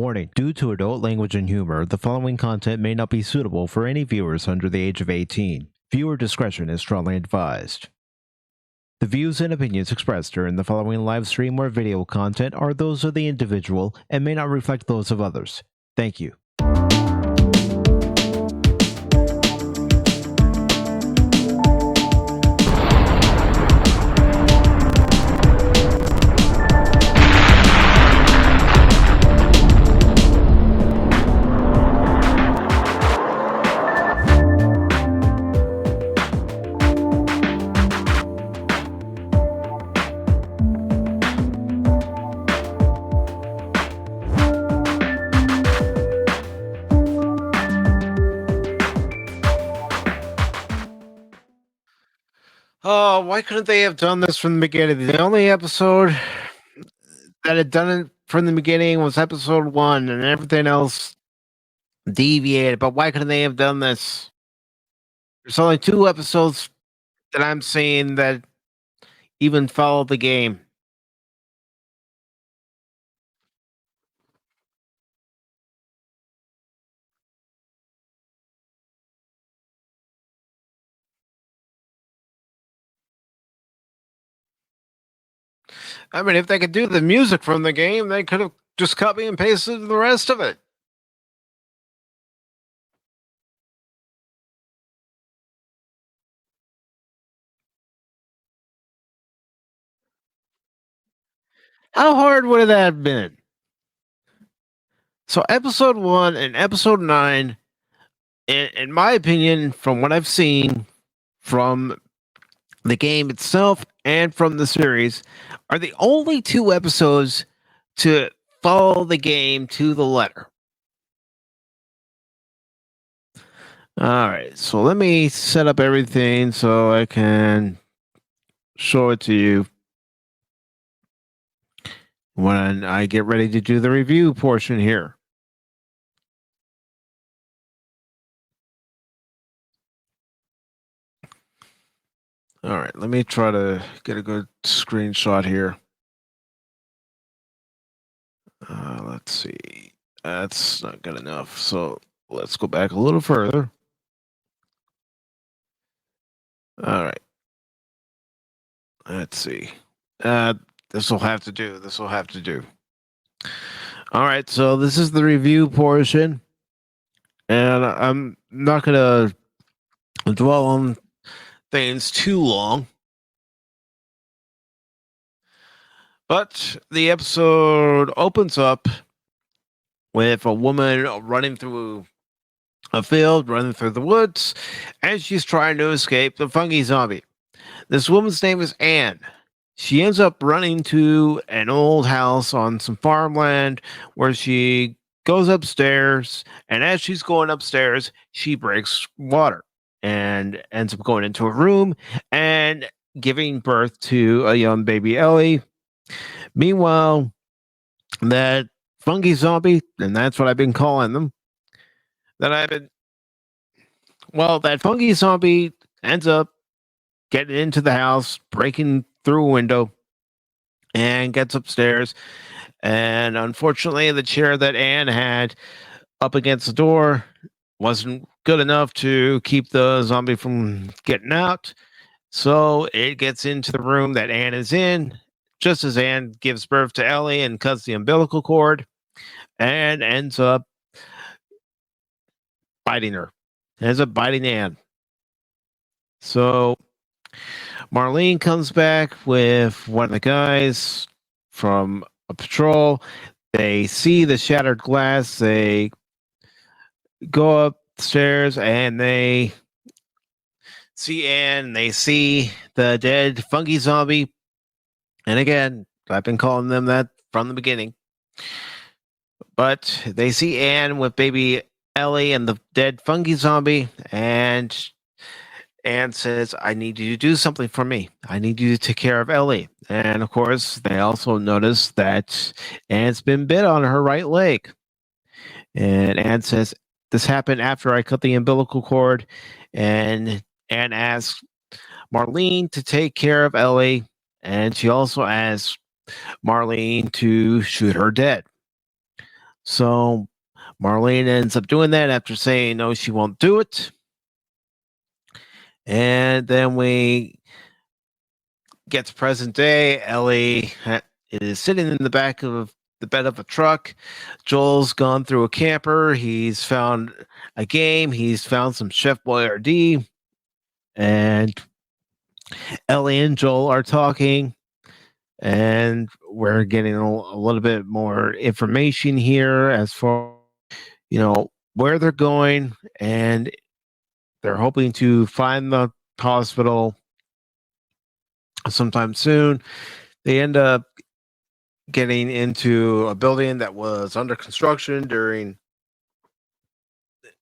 Warning, due to adult language and humor, the following content may not be suitable for any viewers under the age of 18. Viewer discretion is strongly advised. The views and opinions expressed during the following live stream or video content are those of the individual and may not reflect those of others. Thank you. Oh, why couldn't they have done this from the beginning? The only episode that had done it from the beginning was episode 1, and everything else deviated. But why couldn't they have done this? There's only 2 episodes that I'm seeing that even follow the game. I mean, if they could do the music from the game, they could have just copy and pasted the rest of it. How hard would that have been? So, episode 1 and episode 9, in my opinion, from what I've seen from the game itself and from the series, are the only 2 episodes to follow the game to the letter. All right, so let me set up everything so I can show it to you when I get ready to do the review portion here. All right, let me try to get a good screenshot here. Let's see. That's not good enough. So let's go back a little further. All right. Let's see. This will have to do. This will have to do. All right. So this is the review portion. And I'm not going to dwell on things too long. But the episode opens up with a woman running through a field, running through the woods, and she's trying to escape the fungi zombie. This woman's name is Anne. She ends up running to an old house on some farmland where she goes upstairs, and as she's going upstairs, she breaks water and ends up going into a room and giving birth to a young baby Ellie. Meanwhile, that fungi zombie, and that's what I've been calling them, that fungi zombie ends up getting into the house, breaking through a window, and gets upstairs. And unfortunately, the chair that Anne had up against the door wasn't good enough to keep the zombie from getting out. So it gets into the room that Anne is in, just as Anne gives birth to Ellie and cuts the umbilical cord, and ends up biting her. Ends up biting Anne. So Marlene comes back with one of the guys from a patrol. They see the shattered glass. They go upstairs and they see Anne. They see the dead fungi zombie. And again, I've been calling them that from the beginning. But they see Anne with baby Ellie and the dead fungi zombie, and Anne says, I need you to do something for me. I need you to take care of Ellie. And of course, they also notice that Anne's been bit on her right leg. And Anne says, this happened after I cut the umbilical cord. And Anne asks Marlene to take care of Ellie. And she also asks Marlene to shoot her dead. So Marlene ends up doing that after saying no, she won't do it. And then we get to present day. Ellie is sitting in the back of the bed of a truck. Joel's gone through a camper. He's found a game. He's found some Chef Boyardee. And Ellie and Joel are talking. And we're getting a little bit more information here as far, where they're going. And they're hoping to find the hospital sometime soon. They end up getting into a building that was under construction during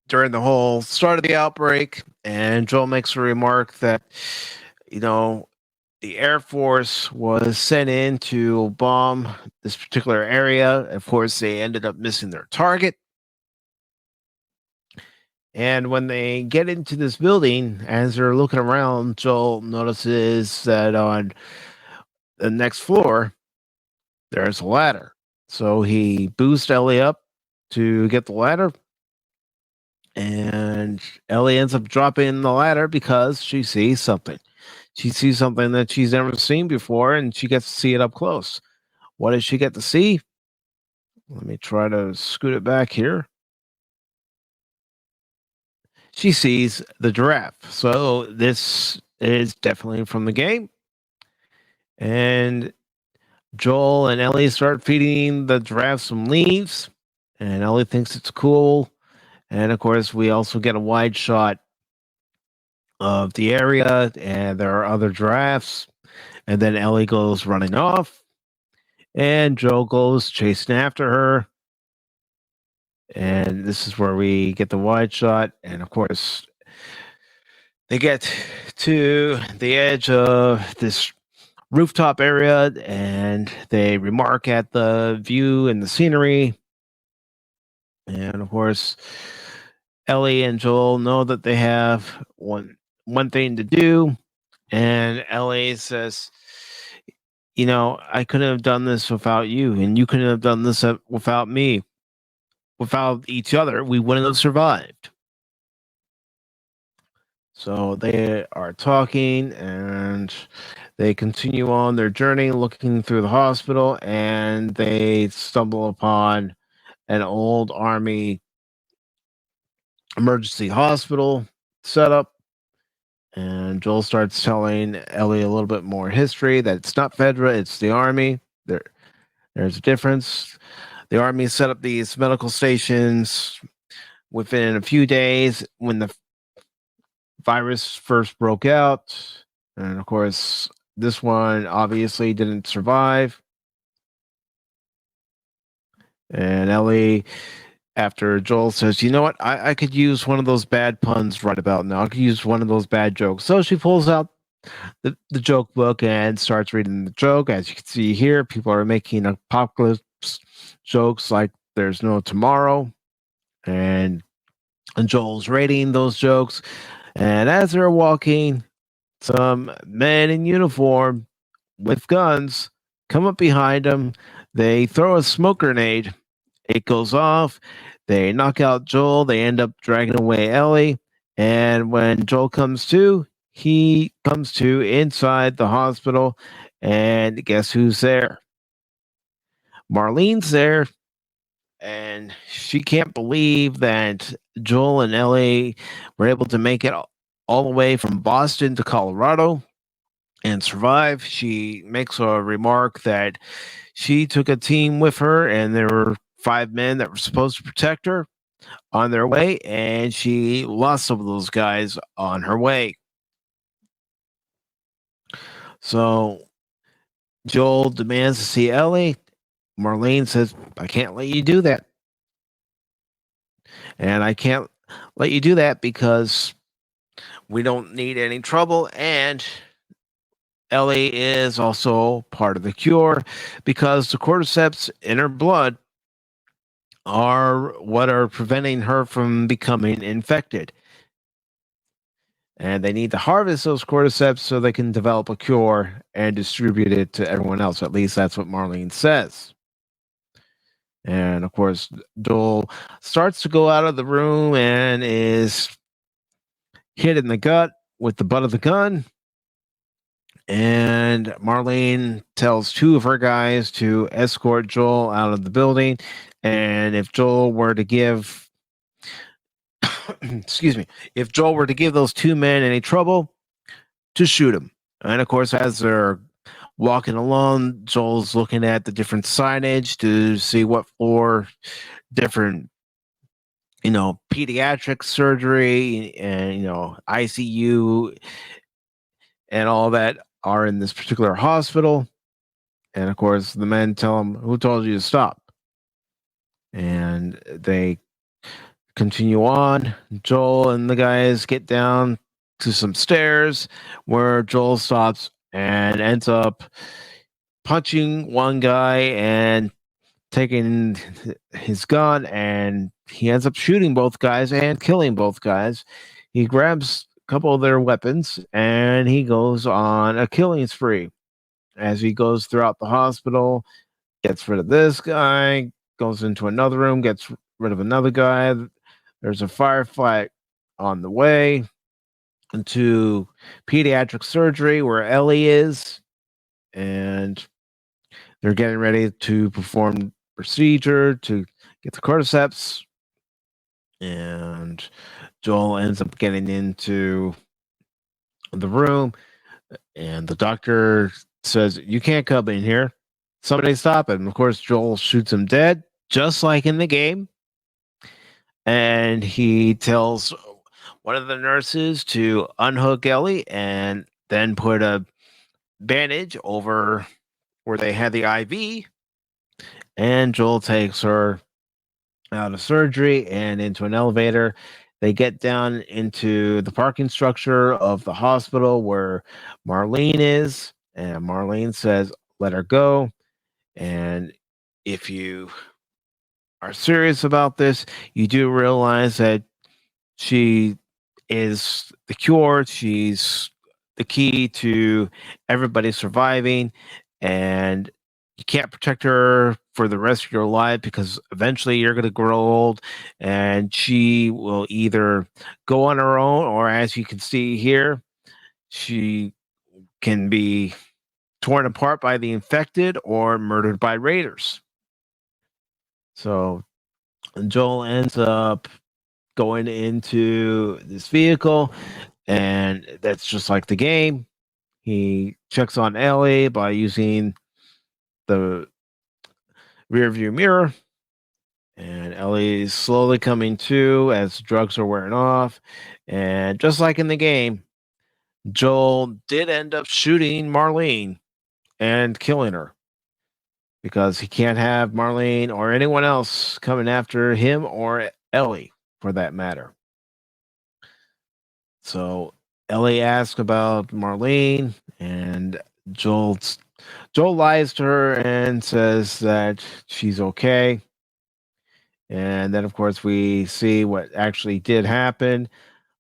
the whole start of the outbreak, and Joel makes a remark that the Air Force was sent in to bomb this particular area. Of course, they ended up missing their target. And when they get into this building, as they're looking around, Joel notices that on the next floor, there's a ladder. So he boosts Ellie up to get the ladder. And Ellie ends up dropping the ladder because she sees something. She sees something that she's never seen before, and she gets to see it up close. What does she get to see? Let me try to scoot it back here. She sees the giraffe. So this is definitely from the game. And Joel and Ellie start feeding the giraffe some leaves, and Ellie thinks it's cool. And of course, we also get a wide shot of the area, and there are other giraffes. And then Ellie goes running off, and Joel goes chasing after her. And this is where we get the wide shot. And of course, they get to the edge of this rooftop area, and they remark at the view and the scenery. And of course, Ellie and Joel know that they have one thing to do. And Ellie says, I couldn't have done this without you, and you couldn't have done this without me. Without each other, we wouldn't have survived. So they are talking, and they continue on their journey looking through the hospital, and they stumble upon an old Army emergency hospital setup. And Joel starts telling Ellie a little bit more history, that it's not Fedra, it's the Army. There's a difference. The Army set up these medical stations within a few days when the virus first broke out. And of course, this one obviously didn't survive. And Ellie, after Joel says, you know what, I could use one of those bad puns right about now. I could use one of those bad jokes. So she pulls out the joke book and starts reading the joke. As you can see here, people are making apocalypse jokes like there's no tomorrow. And Joel's rating those jokes. And as they're walking, some men in uniform with guns come up behind them. They throw a smoke grenade. It goes off. They knock out Joel. They end up dragging away Ellie. And when Joel comes to, he comes to inside the hospital. And guess who's there? Marlene's there. And she can't believe that Joel and Ellie were able to make it all the way from Boston to Colorado and survive. She makes a remark that she took a team with her, and there were 5 men that were supposed to protect her on their way, and she lost some of those guys on her way. So Joel demands to see Ellie. Marlene says, I can't let you do that. And I can't let you do that because we don't need any trouble. And Ellie is also part of the cure because the cordyceps in her blood are what are preventing her from becoming infected. And they need to harvest those cordyceps so they can develop a cure and distribute it to everyone else. At least that's what Marlene says. And of course, Joel starts to go out of the room and is hit in the gut with the butt of the gun. And Marlene tells two of her guys to escort Joel out of the building. And if Joel were to give, excuse me, if Joel were to give those two men any trouble, to shoot him. And of course, as they're walking along, Joel's looking at the different signage to see what floor different, pediatric surgery and, ICU and all that are in this particular hospital. And of course, the men tell him, "Who told you to stop?" And they continue on. Joel and the guys get down to some stairs where Joel stops and ends up punching one guy and taking his gun, and he ends up shooting both guys and killing both guys. He grabs a couple of their weapons and he goes on a killing spree as he goes throughout the hospital, gets rid of this guy, goes into another room, gets rid of another guy. There's a firefight on the way into pediatric surgery where Ellie is, and they're getting ready to perform procedure to get the cordyceps. And Joel ends up getting into the room, and the doctor says, "You can't come in here. Somebody stop him." Of course, Joel shoots him dead, just like in the game. And he tells one of the nurses to unhook Ellie and then put a bandage over where they had the IV. And Joel takes her out of surgery and into an elevator. They get down into the parking structure of the hospital where Marlene is. And Marlene says, "Let her go. And if you are serious about this, you do realize that she is the cure. She's the key to everybody surviving. And you can't protect her for the rest of your life because eventually you're going to grow old and she will either go on her own, or as you can see here, she can be torn apart by the infected or murdered by raiders." So Joel ends up going into this vehicle, and that's just like the game. He checks on Ellie by using the rear view mirror, and Ellie's slowly coming to as drugs are wearing off. And just like in the game, Joel did end up shooting Marlene and killing her because he can't have Marlene or anyone else coming after him or Ellie for that matter. So Ellie asks about Marlene, and Joel lies to her and says that she's okay. And then, of course, we see what actually did happen.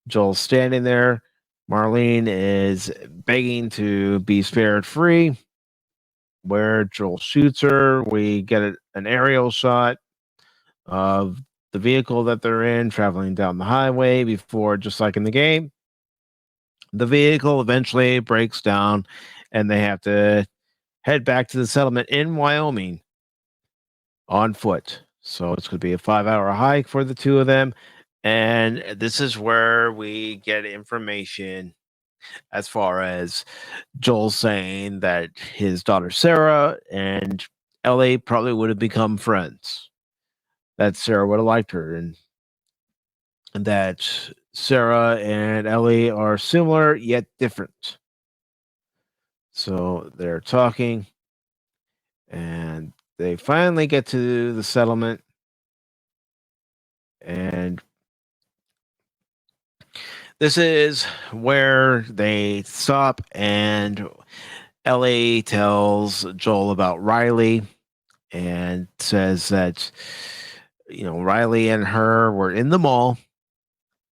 Joel's standing there. Marlene is begging to be spared free. Where Joel shoots her, we get an aerial shot of the vehicle that they're in traveling down the highway before, just like in the game, the vehicle eventually breaks down and they have to head back to the settlement in Wyoming on foot. So it's going to be a 5-hour hike for the two of them. And this is where we get information as far as Joel saying that his daughter Sarah and Ellie probably would have become friends. That Sarah would have liked her, and that Sarah and Ellie are similar yet different. So they're talking, and they finally get to the settlement, and this is where they stop, and Ellie tells Joel about Riley and says that, Riley and her were in the mall.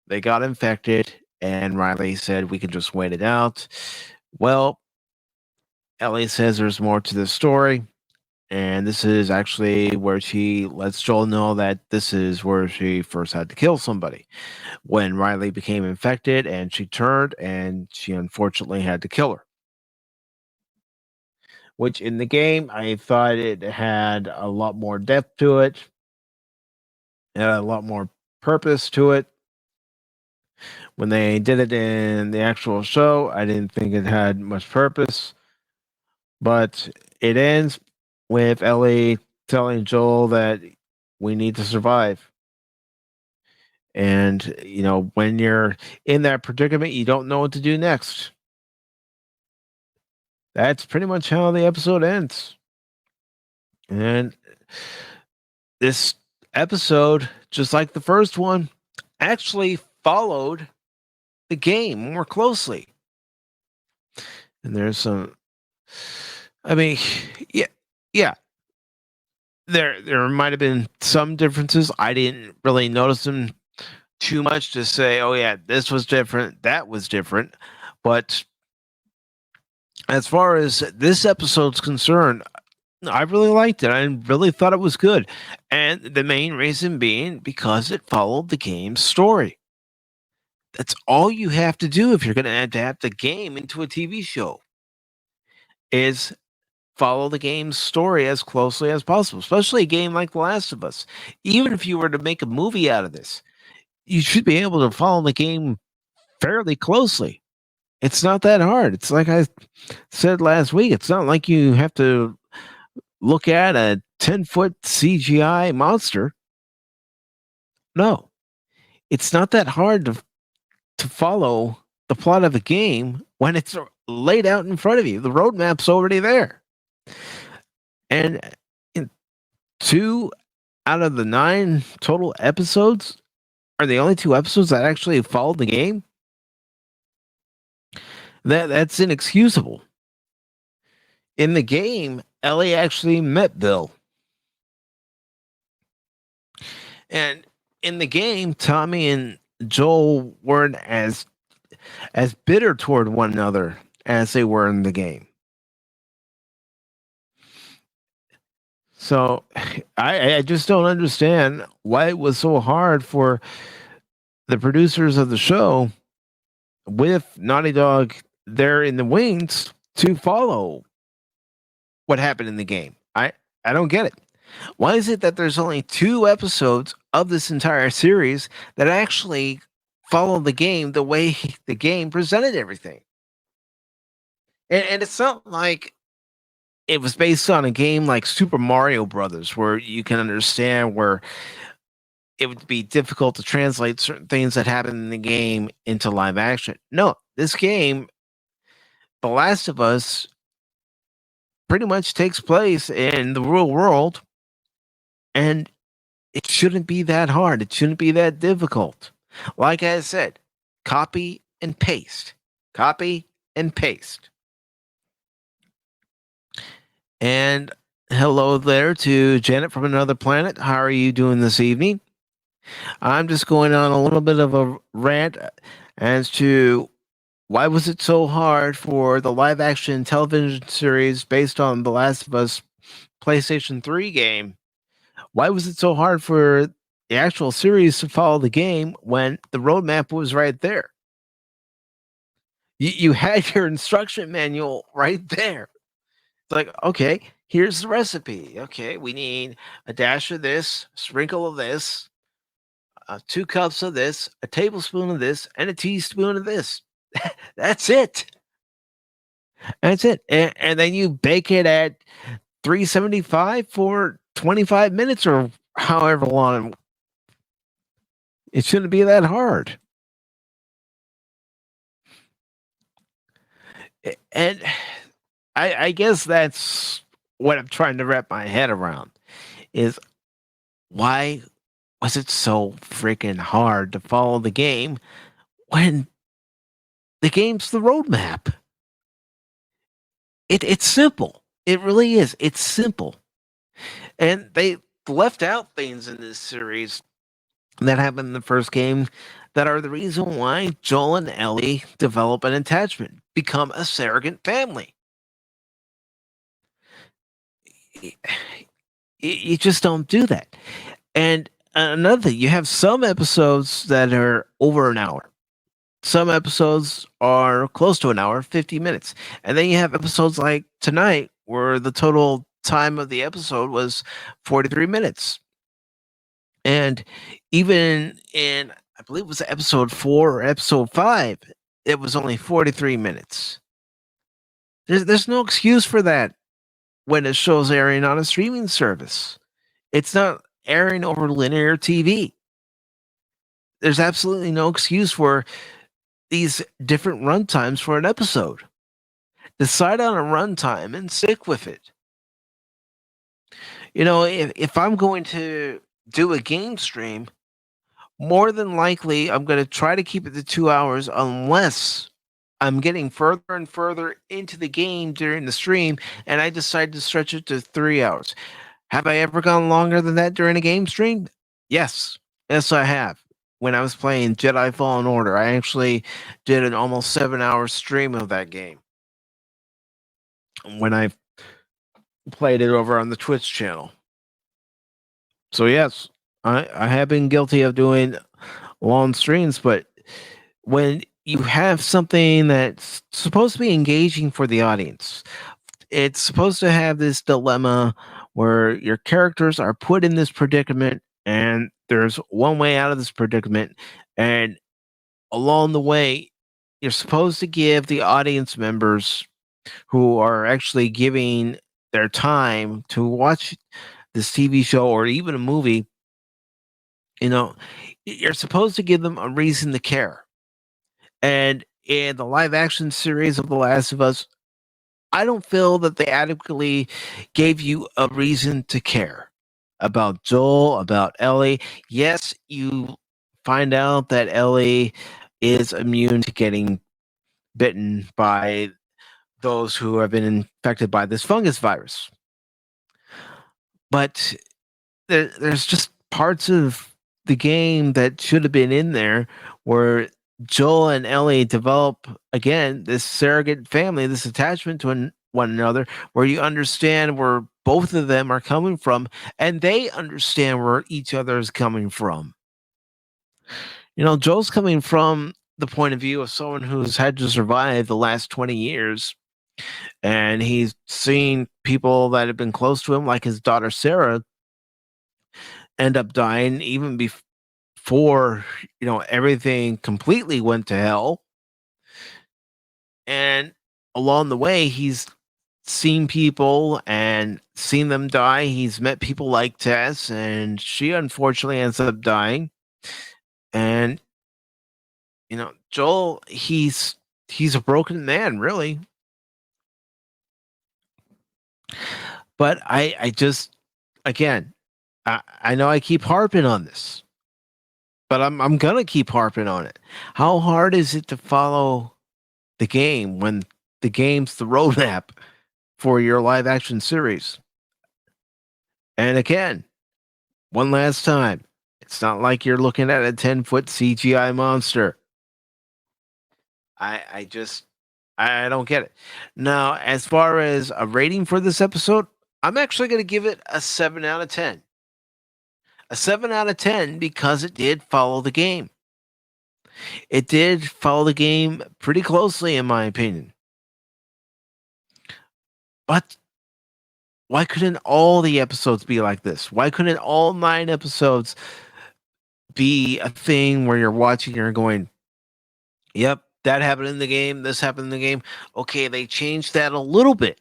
They got infected, and Riley said, "We can just wait it out." Well, Ellie says there's more to the story, And this is actually where she lets Joel know that this is where she first had to kill somebody when Riley became infected and she turned and she unfortunately had to kill her. Which in the game, I thought it had a lot more depth to it, and a lot more purpose to it. When they did it in the actual show, I didn't think it had much purpose. But it ends with Ellie telling Joel that we need to survive. And, when you're in that predicament, you don't know what to do next. That's pretty much how the episode ends. And this episode, just like the first one, actually followed the game more closely. And there's some, I mean, yeah. There might have been some differences. I didn't really notice them too much to say, oh yeah, this was different, that was different. But as far as this episode's concerned, I really liked it. I really thought it was good. And the main reason being because it followed the game's story. That's all you have to do if you're going to adapt a game into a TV show is follow the game's story as closely as possible, especially a game like The Last of Us. Even if you were to make a movie out of this, you should be able to follow the game fairly closely. It's not that hard. It's like I said last week, it's not like you have to look at a 10-foot CGI monster. No, it's not that hard to follow the plot of a game when it's laid out in front of you. The roadmap's already there. And in 2 out of the 9 total episodes are the only 2 episodes that actually followed the game. That's inexcusable. In the game, Ellie actually met Bill. And in the game, Tommy and Joel weren't as bitter toward one another as they were in the game. So I just don't understand why it was so hard for the producers of the show with Naughty Dog there in the wings to follow what happened in the game. I don't get it. Why is it that there's only 2 episodes of this entire series that actually follow the game the way the game presented everything? And it's not like it was based on a game like Super Mario Brothers, where you can understand where it would be difficult to translate certain things that happen in the game into live action. No, this game, The Last of Us, pretty much takes place in the real world, and it shouldn't be that hard. It shouldn't be that difficult. Like I said, copy and paste. Copy and paste. And hello there to Janet from another planet. How are you doing this evening? I'm just going on a little bit of a rant as to why was it so hard for the live action television series based on The Last of Us PlayStation 3 game? Why was it so hard for the actual series to follow the game when the roadmap was right there? You had your instruction manual right there. It's like, okay, here's the recipe. Okay, we need a dash of this, sprinkle of this, 2 cups of this, a tablespoon of this, and a teaspoon of this. That's it. That's it. And then you bake it at 375 for 25 minutes or however long. It shouldn't be that hard. And I guess that's what I'm trying to wrap my head around is why was it so freaking hard to follow the game when the game's the roadmap? It's simple. It really is. It's simple. And they left out things in this series that happened in the first game that are the reason why Joel and Ellie develop an attachment, become a surrogate family. you just don't do that. And another thing, you have some episodes that are over an hour. Some episodes are close to an hour, 50 minutes. And then you have episodes like tonight where the total time of the episode was 43 minutes. And even in, I believe it was episode 4 or episode 5, it was only 43 minutes. There's no excuse for that when it shows airing on a streaming service. It's not airing over linear TV. There's absolutely no excuse for these different runtimes for an episode. Decide on a runtime and stick with it. If I'm going to do a game stream, more than likely I'm going to try to keep it to 2 hours unless I'm getting further and further into the game during the stream and I decide to stretch it to 3 hours. Have I ever gone longer than that during a game stream? Yes. Yes, I have. When I was playing Jedi Fallen Order, I actually did an almost 7-hour stream of that game. When I played it over on the Twitch channel. So yes, I have been guilty of doing long streams, but when you have something that's supposed to be engaging for the audience, it's supposed to have this dilemma where your characters are put in this predicament and there's one way out of this predicament, and along the way you're supposed to give the audience members who are actually giving their time to watch this TV show or even a movie, you're supposed to give them a reason to care. And in the live action series of The Last of Us, I don't feel that they adequately gave you a reason to care about Joel, about Ellie. Yes, you find out that Ellie is immune to getting bitten by those who have been infected by this fungus virus. But there's just parts of the game that should have been in there where Joel and Ellie develop again this surrogate family, this attachment to one another, where you understand where both of them are coming from, and they understand where each other is coming from. Joel's coming from the point of view of someone who's had to survive the last 20 years, and he's seen people that have been close to him, like his daughter Sarah, end up dying even before everything completely went to hell. And along the way he's seen people and seen them die. He's met people like Tess, and she unfortunately ends up dying. And Joel, he's a broken man, really. But I just, again, I know I keep harping on this, but I'm gonna keep harping on it. How hard is it to follow the game when the game's the roadmap for your live action series? And again, one last time, it's not like you're looking at a 10-foot CGI monster. I just I don't get it. Now, as far as a rating for this episode, I'm actually going to give it a 7 out of 10. A 7 out of 10 because it did follow the game. It did follow the game pretty closely, in my opinion. But why couldn't all the episodes be like this? Why couldn't all 9 episodes be a thing where you're watching and you're going, yep, that happened in the game, this happened in the game. Okay, they changed that a little bit,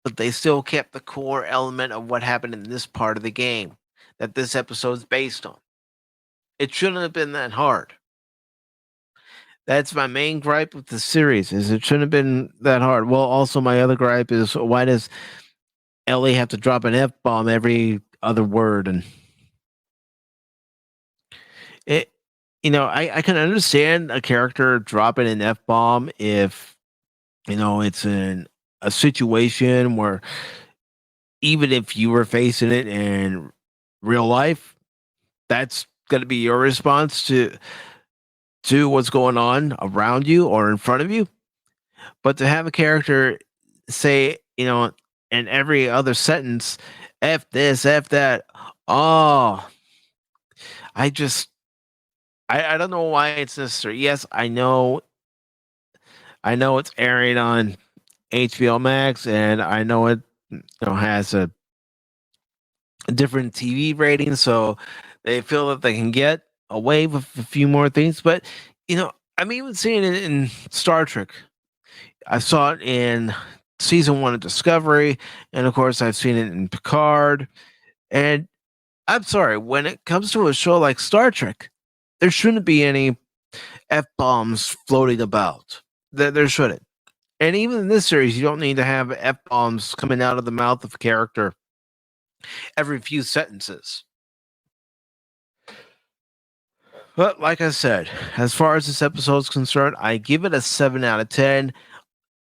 but they still kept the core element of what happened in this part of the game that this episode's based on. It shouldn't have been that hard. That's my main gripe with the series, is it shouldn't have been that hard. Well, also my other gripe is, why does Ellie have to drop an F-bomb every other word? And it, I can understand a character dropping an F-bomb if, it's in a situation where even if you were facing it in real life, that's going to be your response to what's going on around you or in front of you. But to have a character say, in every other sentence, F this, F that. Oh, I just I don't know why it's necessary. Yes, I know it's airing on HBO Max, and I know it has a different TV rating, so they feel that they can get away with a few more things. But I'm even seeing it in Star Trek. I saw it in season 1 of Discovery, and of course, I've seen it in Picard. And I'm sorry, when it comes to a show like Star Trek, there shouldn't be any F bombs floating about. There shouldn't. And even in this series, you don't need to have F bombs coming out of the mouth of a character every few sentences. But like I said, as far as this episode is concerned, I give it a 7 out of 10.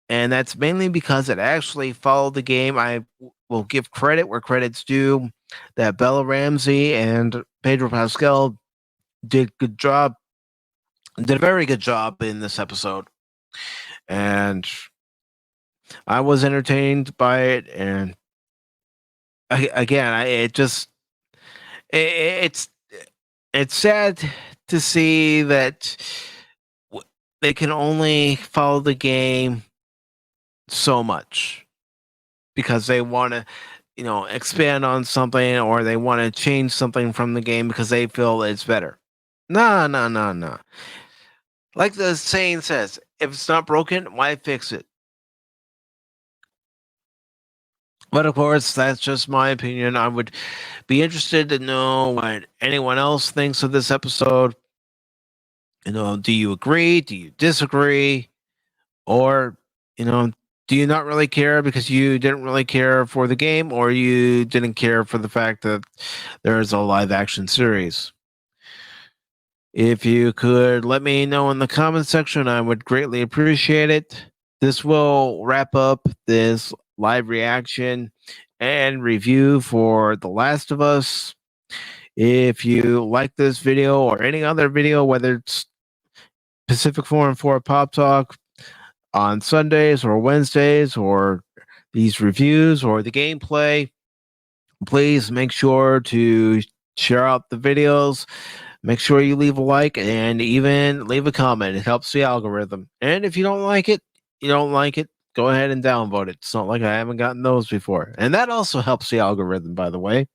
And that's mainly because it actually followed the game. I will give credit where credit's due. That Bella Ramsey and Pedro Pascal did a very good job in this episode. And I was entertained by it. And it's sad to see that they can only follow the game so much because they want to expand on something, or they want to change something from the game because they feel it's better. Nah. Like the saying says, if it's not broken, why fix it? But of course, that's just my opinion. I would be interested to know what anyone else thinks of this episode. Do you agree? Do you disagree? Or, do you not really care because you didn't really care for the game, or you didn't care for the fact that there is a live action series? If you could let me know in the comment section, I would greatly appreciate it. This will wrap up this live reaction and review for The Last of Us. If you like this video or any other video, whether it's PACIFIC414 Pop Talk on Sundays or Wednesdays, or these reviews or the gameplay, please make sure to share out the videos. Make sure you leave a like and even leave a comment. It helps the algorithm. And if you don't like it, go ahead and downvote it. It's not like I haven't gotten those before. And that also helps the algorithm, by the way.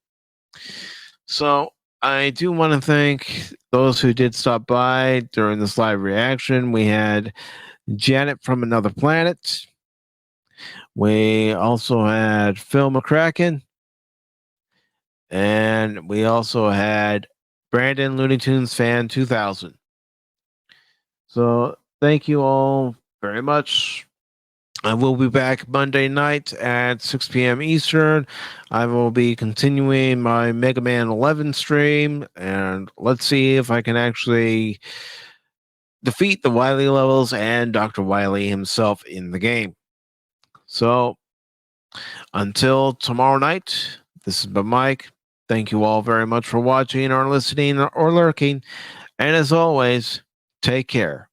So I do want to thank those who did stop by during this live reaction. We had Janet from Another Planet. We also had Phil McCracken. And we also had Brandon Looney Tunes Fan 2000. So thank you all very much. I will be back Monday night at 6 p.m. Eastern. I will be continuing my Mega Man 11 stream, and let's see if I can actually defeat the Wily levels and Dr. Wily himself in the game. So until tomorrow night, this has been Mike. Thank you all very much for watching or listening or lurking. And as always, take care.